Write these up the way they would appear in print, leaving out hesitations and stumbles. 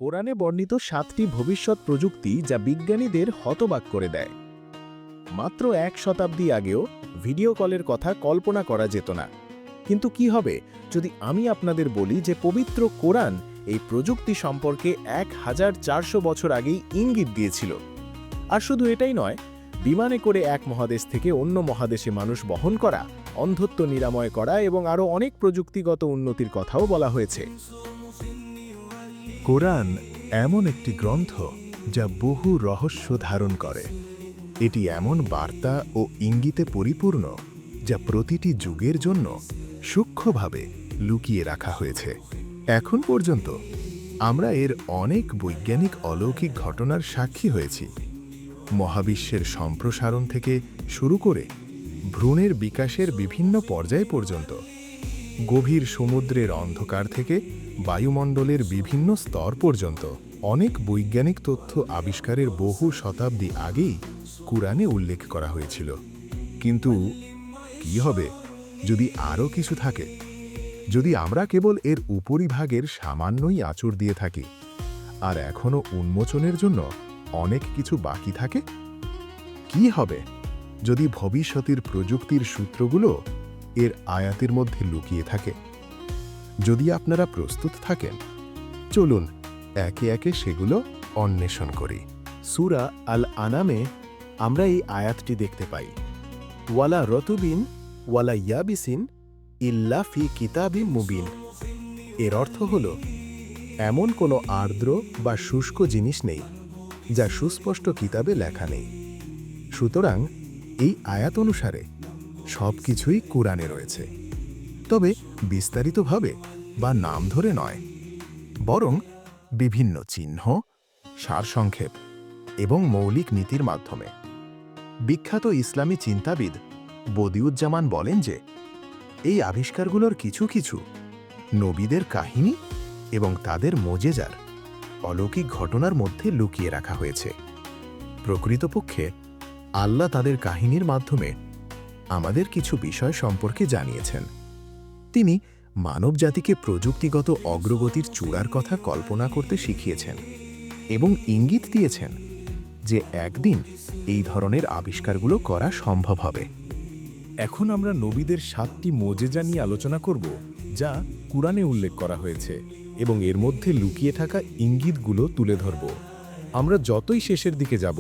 কোরআনে বর্ণিত 7টি ভবিষ্যৎ প্রযুক্তি যা বিজ্ঞানীদের হতবাক করে দেয়। মাত্র 1 শতাব্দী আগেও ভিডিও কলের কথা কল্পনা করা যেত না। কিন্তু কি হবে যদি আমি আপনাদের বলি যে পবিত্র কোরআন এই প্রযুক্তি সম্পর্কে 1400 বছর আগেই ইঙ্গিত দিয়েছিল। আর শুধু এটাই নয়, বিমানে করে এক মহাদেশ থেকে অন্য মহাদেশে মানুষ বহন করা, অন্ধত্ব নিরাময় করা এবং আরও অনেক প্রযুক্তিগত উন্নতির কথাও বলা হয়েছে। কোরআন এমন একটি গ্রন্থ যা বহু রহস্য ধারণ করে। এটি এমন বার্তা ও ইঙ্গিতে পরিপূর্ণ যা প্রতিটি যুগের জন্য সূক্ষ্মভাবে লুকিয়ে রাখা হয়েছে। এখন পর্যন্ত আমরা এর অনেক বৈজ্ঞানিক অলৌকিক ঘটনার সাক্ষী হয়েছি। মহাবিশ্বের সম্প্রসারণ থেকে শুরু করে ভ্রূণের বিকাশের বিভিন্ন পর্যায় পর্যন্ত, গভীর সমুদ্রের অন্ধকার থেকে বায়ুমণ্ডলের বিভিন্ন স্তর পর্যন্ত অনেক বৈজ্ঞানিক তথ্য আবিষ্কারের বহু শতাব্দী আগেই কুরআনে উল্লেখ করা হয়েছিল। কিন্তু কি হবে যদি আরও কিছু থাকে? যদি আমরা কেবল এর উপরিভাগের সামান্যই আঁচড় দিয়ে থাকি আর এখনও উন্মোচনের জন্য অনেক কিছু বাকি থাকে? কি হবে যদি ভবিষ্যতের প্রযুক্তির সূত্রগুলো এর আয়াতের মধ্যে লুকিয়ে থাকে? যদি আপনারা প্রস্তুত থাকেন, চলুন একে একে সেগুলো অন্বেষণ করি। সূরা আল আনামে আমরা এই আয়াতটি দেখতে পাই, ওয়ালা রতুবিন ওয়ালা ইয়াবিসিন ইল্লা ফি কিতাবিম মুবিন। এর অর্থ হল, এমন কোনো আর্দ্র বা শুষ্ক জিনিস নেই যা সুস্পষ্ট কিতাবে লেখা নেই। সুতরাং এই আয়াত অনুসারে সব কিছুই কুরআনে রয়েছে, তবে বিস্তারিতভাবে বা নাম ধরে নয়, বরং বিভিন্ন চিহ্ন, সারসংক্ষেপ এবং মৌলিক নীতির মাধ্যমে। বিখ্যাত ইসলামী চিন্তাবিদ বদিউজ্জামান বলেন যে এই আবিষ্কারগুলোর কিছু কিছু নবীদের কাহিনী এবং তাদের মোজেজার অলৌকিক ঘটনার মধ্যে লুকিয়ে রাখা হয়েছে। প্রকৃতপক্ষে আল্লাহ তাদের কাহিনীর মাধ্যমে আমাদের কিছু বিষয় সম্পর্কে জানিয়েছেন। তিনি মানবজাতিকে প্রযুক্তিগত অগ্রগতির চূড়ার কথা কল্পনা করতে শিখিয়েছেন এবং ইঙ্গিত দিয়েছেন যে একদিন এই ধরনের আবিষ্কারগুলো করা সম্ভব হবে। এখন আমরা নবীদের 7টি মোজেজা নিয়ে আলোচনা করব যা কুরআনে উল্লেখ করা হয়েছে এবং এর মধ্যে লুকিয়ে থাকা ইঙ্গিতগুলো তুলে ধরব। আমরা যতই শেষের দিকে যাব,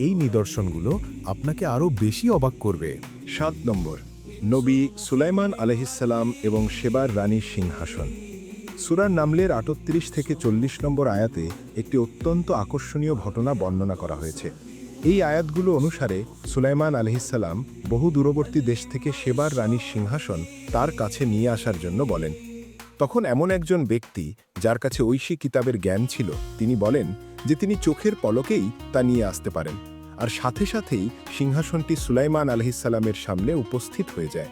এই নিদর্শনগুলো আপনাকে আরও বেশি অবাক করবে। 7 নম্বর, নবী সুলাইমান আলাইহিসসালাম এবং সেবার রানীর সিংহাসন। সূরা নামলের 38 থেকে 40 নম্বর আয়াতে একটি অত্যন্ত আকর্ষণীয় ঘটনা বর্ণনা করা হয়েছে। এই আয়াতগুলো অনুসারে সুলাইমান আলাইহিসসালাম বহু দূরবর্তী দেশ থেকে সেবার রানীর সিংহাসন তার কাছে নিয়ে আসার জন্য বলেন। তখন এমন একজন ব্যক্তি যার কাছে ঐশী কিতাবের জ্ঞান ছিল, তিনি বলেন যে তিনি চোখের পলকেই তা নিয়ে আসতে পারেন, আর সাথে সাথেই সিংহাসনটি সুলাইমান আলাইহিসসালামের সামনে উপস্থিত হয়ে যায়।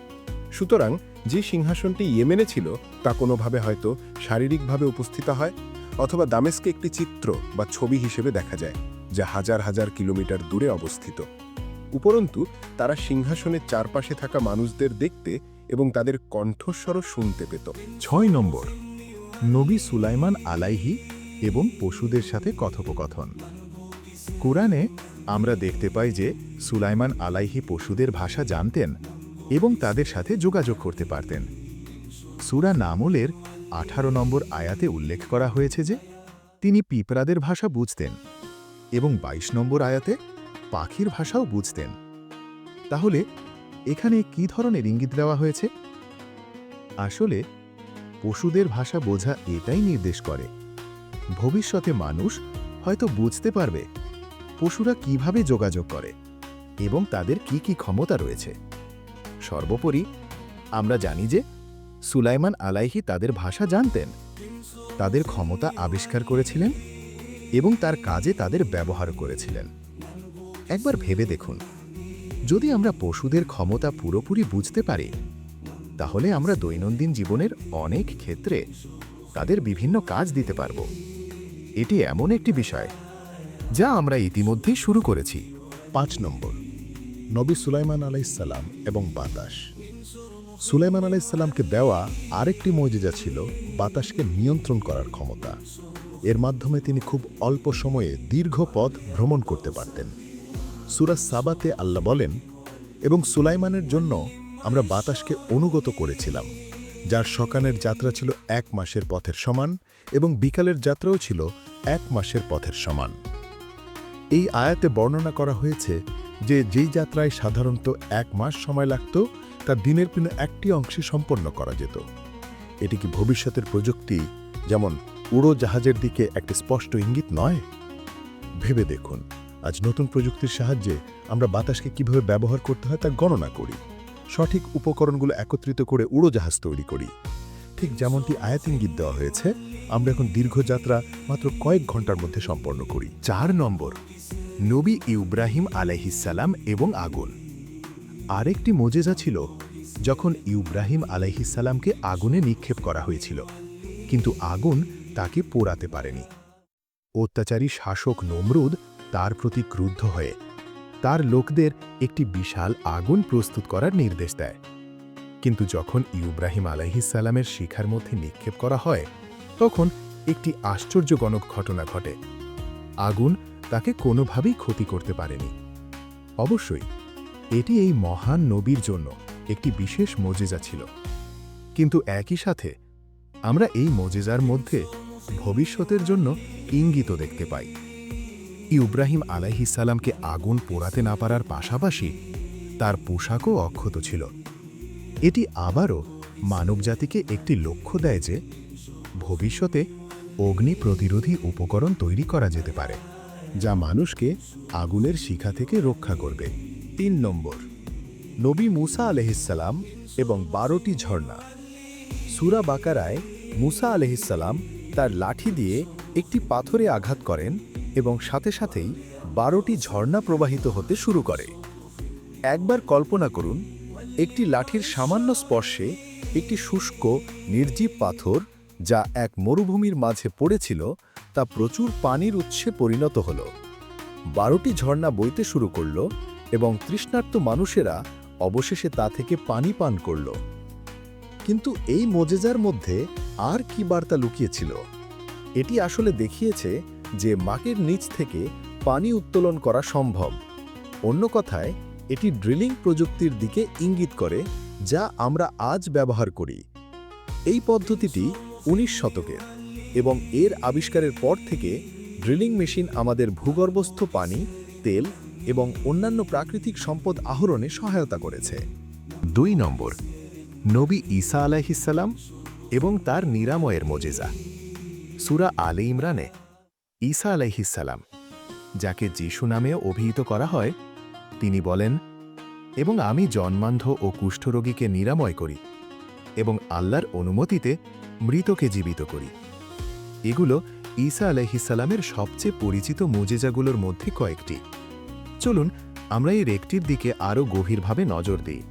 সুতরাং যে সিংহাসনটি ইয়েমেনে ছিল তা কোনোভাবে হয়তো শারীরিকভাবে উপস্থিত হয়, অথবা দামেস্কে একটি চিত্র বা ছবি হিসেবে দেখা যায় যা হাজার হাজার কিলোমিটার দূরে অবস্থিত। উপরন্তু তারা সিংহাসনের চারপাশে থাকা মানুষদের দেখতে এবং তাদের কণ্ঠস্বরও শুনতে পেত। 6 নম্বর, নবী সুলাইমান আলাইহি এবং পশুদের সাথে কথোপকথন। কুরআনে আমরা দেখতে পাই যে সুলাইমান আলাইহি পশুদের ভাষা জানতেন এবং তাদের সাথে যোগাযোগ করতে পারতেন। সূরা নামলের 18 নম্বর আয়াতে উল্লেখ করা হয়েছে যে তিনি পিঁপড়াদের ভাষা বুঝতেন এবং 22 নম্বর আয়াতে পাখির ভাষাও বুঝতেন। তাহলে এখানে কি ধরনের ইঙ্গিত দেওয়া হয়েছে? আসলে পশুদের ভাষা বোঝা এটাই নির্দেশ করে ভবিষ্যতে মানুষ হয়তো বুঝতে পারবে পশুরা কিভাবে যোগাযোগ করে এবং তাদের কি কি ক্ষমতা রয়েছে। সর্বোপরি আমরা জানি যে সুলাইমান আলাইহি তাদের ভাষা জানতেন, তাদের ক্ষমতা আবিষ্কার করেছিলেন এবং তার কাজে তাদের ব্যবহার করেছিলেন। একবার ভেবে দেখুন, যদি আমরা পশুদের ক্ষমতা পুরোপুরি বুঝতে পারি, তাহলে আমরা দৈনন্দিন জীবনের অনেক ক্ষেত্রে তাদের বিভিন্ন কাজ দিতে পারব। এটি এমন একটি বিষয় যা আমরা ইতিমধ্যেই শুরু করেছি। 5 নম্বর, নবী সুলাইমান আলাইহিসসালাম এবং বাতাস। সুলাইমান আলাইহিসসালামকে দেওয়া আরেকটি মুজিজা ছিল বাতাসকে নিয়ন্ত্রণ করার ক্ষমতা। এর মাধ্যমে তিনি খুব অল্প সময়ে দীর্ঘ পথ ভ্রমণ করতে পারতেন। সূরা সাবাতে আল্লাহ বলেন, এবং সুলাইমানের জন্য আমরা বাতাসকে অনুগত করেছিলাম, যার সকালের যাত্রা ছিল 1 মাসের পথের সমান এবং বিকালের যাত্রাও ছিল 1 মাসের পথের সমান। এই আয়াতে বর্ণনা করা হয়েছে যে যেই যাত্রায় সাধারণত 1 মাস সময় লাগত তা দিনের দিন একটি অংশে সম্পন্ন করা যেত। এটি কি ভবিষ্যতের প্রযুক্তি, যেমন উড়োজাহাজের দিকে একটি স্পষ্ট ইঙ্গিত নয়? ভেবে দেখুন, আজ নতুন প্রযুক্তির সাহায্যে আমরা বাতাসকে কিভাবে ব্যবহার করতে হয় তা গণনা করি, সঠিক উপকরণগুলো একত্রিত করে উড়োজাহাজ তৈরি করি। ঠিক যেমনটি আয়াত ইঙ্গিত দেওয়া হয়েছে, আমরা এখন দীর্ঘযাত্রা মাত্র কয়েক ঘন্টার মধ্যে সম্পন্ন করি। 4 নম্বর, নবী ইব্রাহিম আলাইহিসসালাম এবং আগুন। আরেকটি মোজেজা ছিল যখন ইব্রাহিম আলাইহিসসালামকে আগুনে নিক্ষেপ করা হয়েছিল, কিন্তু আগুন তাকে পোড়াতে পারেনি। অত্যাচারী শাসক নমরুদ তার প্রতি ক্রুদ্ধ হয়ে তার লোকদের একটি বিশাল আগুন প্রস্তুত করার নির্দেশ দেয়। কিন্তু যখন ইব্রাহিম আলাইহিসসালামের শিখার মধ্যে নিক্ষেপ করা হয়, তখন একটি আশ্চর্যজনক ঘটনা ঘটে। আগুন তাকে কোনোভাবেই ক্ষতি করতে পারেনি। অবশ্যই এটি এই মহান নবীর জন্য একটি বিশেষ মোজেজা ছিল, কিন্তু একই সাথে আমরা এই মোজেজার মধ্যে ভবিষ্যতের জন্য ইঙ্গিত দেখতে পাই। ইব্রাহিম আলাইহিসসালামকে আগুন পোড়াতে না পারার পাশাপাশি তার পোশাকও অক্ষত ছিল। এটি আবারও মানবজাতিকে একটি লক্ষ্য দেয় যে ভবিষ্যতে অগ্নি প্রতিরোধী উপকরণ তৈরি করা যেতে পারে, যা মানুষকে আগুনের শিখা থেকে রক্ষা করবে। 3 নম্বর, নবী মুসা আলাইহিসসালাম এবং 12টি ঝর্ণা। সূরা বাকারায় মুসা আলাইহিসসালাম তার লাঠি দিয়ে একটি পাথরে আঘাত করেন এবং সাথে সাথেই 12টি ঝর্ণা প্রবাহিত হতে শুরু করে। একবার কল্পনা করুন, একটি লাঠির সামান্য স্পর্শে একটি শুষ্ক নির্জীব পাথর, যা এক মরুভূমির মাঝে পড়েছিল, তা প্রচুর পানির উৎসে পরিণত হল। 12টি ঝর্ণা বইতে শুরু করল এবং তৃষ্ণার্ত মানুষেরা অবশেষে তা থেকে পানি পান করল। কিন্তু এই মোজেজার মধ্যে আর কি বার্তা লুকিয়েছিল? এটি আসলে দেখিয়েছে যে মাটির নিচ থেকে পানি উত্তোলন করা সম্ভব। অন্য কথায়, এটি ড্রিলিং প্রযুক্তির দিকে ইঙ্গিত করে, যা আমরা আজ ব্যবহার করি। এই পদ্ধতিটি 19 শতকের এবং এর আবিষ্কারের পর থেকে ড্রিলিং মেশিন আমাদের ভূগর্ভস্থ পানি, তেল এবং অন্যান্য প্রাকৃতিক সম্পদ আহরণে সহায়তা করেছে। 2 নম্বর, নবী ঈসা আলাইহিসসালাম এবং তার নিরাময়ের মোজেজা। সূরা আলে ইমরানে ঈসা আলাইহিসসালাম, যাকে যিশু নামেও অভিহিত করা হয়, তিনি বলেন, এবং আমি জন্মান্ধ ও কুষ্ঠরোগীকে নিরাময় করি এবং আল্লাহর অনুমতিতে মৃতকে জীবিত করি। এগুলো ঈসা আলাইহিসসালামের সবচেয়ে পরিচিত মোজেজাগুলোর মধ্যে কয়েকটি। চলুন আমরা এর একটির দিকে আরও গভীরভাবে নজর দিই,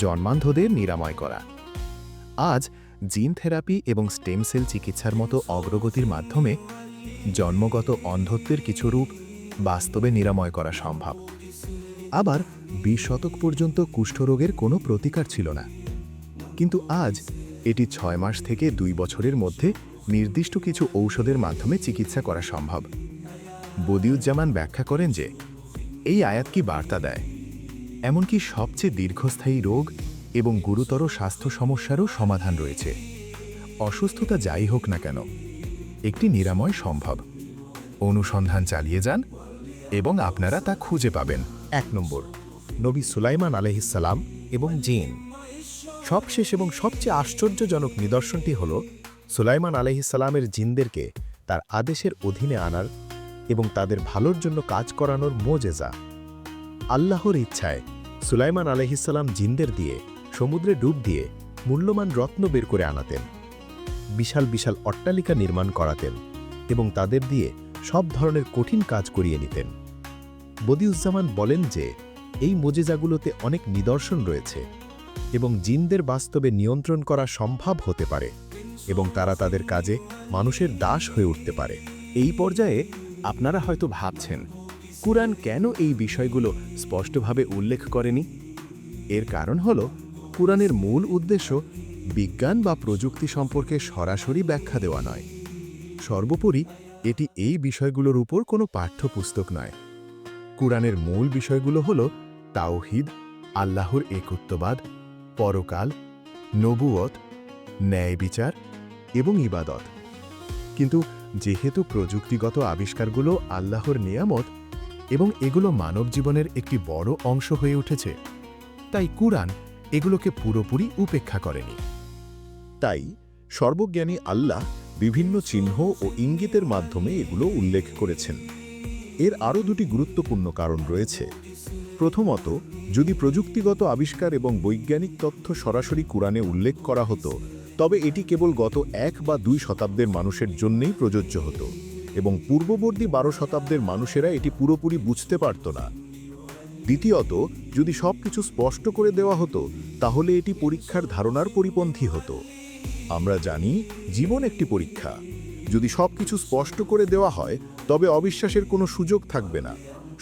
জন্মান্ধদের নিরাময় করা। আজ জিন থেরাপি এবং স্টেম সেল চিকিৎসার মতো অগ্রগতির মাধ্যমে জন্মগত অন্ধত্বের কিছু রূপ বাস্তবে নিরাময় করা সম্ভব। আবার 20 শতক পর্যন্ত কুষ্ঠরোগের কোনো প্রতিকার ছিল না, কিন্তু আজ এটি 6 মাস থেকে 2 বছরের মধ্যে নির্দিষ্ট কিছু ঔষধের মাধ্যমে চিকিৎসা করা সম্ভব। বদিউজ্জামান ব্যাখ্যা করেন যে এই আয়াত কি বার্তা দেয়, এমনকি সবচেয়ে দীর্ঘস্থায়ী রোগ এবং গুরুতর স্বাস্থ্য সমস্যারও সমাধান রয়েছে। অসুস্থতা যাই হোক না কেন, একটি নিরাময় সম্ভব। অনুসন্ধান চালিয়ে যান এবং আপনারা তা খুঁজে পাবেন। 1 নম্বর, নবী সুলাইমান আলাইহিসসালাম এবং জিন। সবশেষ এবং সবচেয়ে আশ্চর্যজনক নিদর্শনটি হল সুলাইমান আলাইহিসসালামের জিনদেরকে তার আদেশের অধীনে আনার এবং তাদের ভালোর জন্য কাজ করানোর মোজেজা। আল্লাহর ইচ্ছায় সুলাইমান আলাইহিসসালাম জিনদের দিয়ে সমুদ্রে ডুব দিয়ে মূল্যবান রত্ন বের করে আনাতেন, বিশাল বিশাল অট্টালিকা নির্মাণ করাতেন এবং তাদের দিয়ে সব ধরনের কঠিন কাজ করিয়ে নিতেন। বদিউজ্জামান বলেন যে এই মোজেজাগুলোতে অনেক নিদর্শন রয়েছে এবং জিনদের বাস্তবে নিয়ন্ত্রণ করা সম্ভব হতে পারে এবং তারা তাদের কাজে মানুষের দাস হয়ে উঠতে পারে। এই পর্যায়ে আপনারা হয়তো ভাবছেন, কুরআন কেন এই বিষয়গুলো স্পষ্টভাবে উল্লেখ করেনি? এর কারণ হল, কুরআনের মূল উদ্দেশ্য বিজ্ঞান বা প্রযুক্তি সম্পর্কে সরাসরি ব্যাখ্যা দেওয়া নয়, সর্বোপরি এটি এই বিষয়গুলোর উপর কোনো পাঠ্যপুস্তক নয়। কুরআনের মূল বিষয়গুলো হল তাওহীদ, আল্লাহর একত্ববাদ, পরকাল, নবুয়ত, ন্যায় বিচার এবং ইবাদত। কিন্তু যেহেতু প্রযুক্তিগত আবিষ্কারগুলো আল্লাহর নিয়ামত এবং এগুলো মানব জীবনের একটি বড় অংশ হয়ে উঠেছে, তাই কুরআন এগুলোকে পুরোপুরি উপেক্ষা করেনি। তাই সর্বজ্ঞানী আল্লাহ বিভিন্ন চিহ্ন ও ইঙ্গিতের মাধ্যমে এগুলো উল্লেখ করেছেন। এর আরও দুটি গুরুত্বপূর্ণ কারণ রয়েছে। প্রথমত, যদি প্রযুক্তিগত আবিষ্কার এবং বৈজ্ঞানিক তথ্য সরাসরি কুরআনে উল্লেখ করা হতো, তবে এটি কেবল গত 1 বা 2 শতাব্দের মানুষের জন্যই প্রযোজ্য হতো এবং পূর্ববর্তী 12 শতাব্দের মানুষেরা এটি পুরোপুরি বুঝতে পারত না। দ্বিতীয়ত, যদি সবকিছু স্পষ্ট করে দেওয়া হতো, তাহলে এটি পরীক্ষার ধারণার পরিপন্থী হতো। আমরা জানি জীবন একটি পরীক্ষা। যদি সবকিছু স্পষ্ট করে দেওয়া হয়, তবে অবিশ্বাসের কোনো সুযোগ থাকবে না।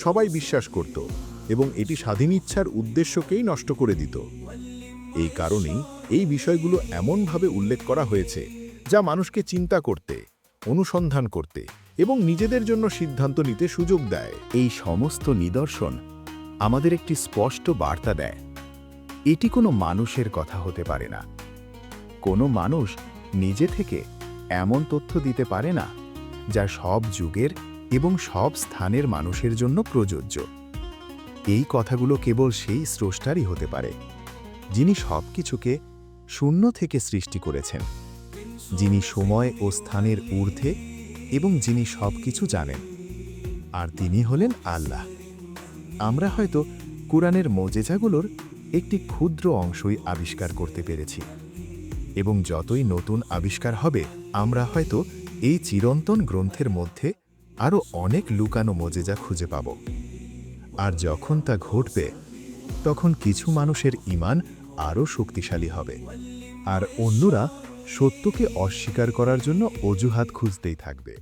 সবাই বিশ্বাস করত এবং এটি স্বাধীন ইচ্ছার উদ্দেশ্যকেই নষ্ট করে দিত। এই কারণেই এই বিষয়গুলো এমনভাবে উল্লেখ করা হয়েছে যা মানুষকে চিন্তা করতে, অনুসন্ধান করতে এবং নিজেদের জন্য সিদ্ধান্ত নিতে সুযোগ দেয়। এই সমস্ত নিদর্শন আমাদের একটি স্পষ্ট বার্তা দেয়। এটি কোনো মানুষের কথা হতে পারে না। কোনো মানুষ নিজে থেকে এমন তথ্য দিতে পারে না যা সব যুগের এবং সব স্থানের মানুষের জন্য প্রযোজ্য। এই কথাগুলো কেবল সেই স্রষ্টারই হতে পারে, যিনি সবকিছুকে শূন্য থেকে সৃষ্টি করেছেন, যিনি সময় ও স্থানের ঊর্ধ্বে এবং যিনি সবকিছু জানেন। আর তিনি হলেন আল্লাহ। আমরা হয়তো কুরআনের মোজেজাগুলোর একটি ক্ষুদ্র অংশই আবিষ্কার করতে পেরেছি, এবং যতই নতুন আবিষ্কার হবে, আমরা হয়তো এই চিরন্তন গ্রন্থের মধ্যে আরও অনেক লুকানো মোজেজা খুঁজে পাব। আর যখন তা ঘটবে, তখন কিছু মানুষের ঈমান আরও শক্তিশালী হবে, আর অন্যরা সত্যকে অস্বীকার করার জন্য অজুহাত খুঁজতেই থাকবে।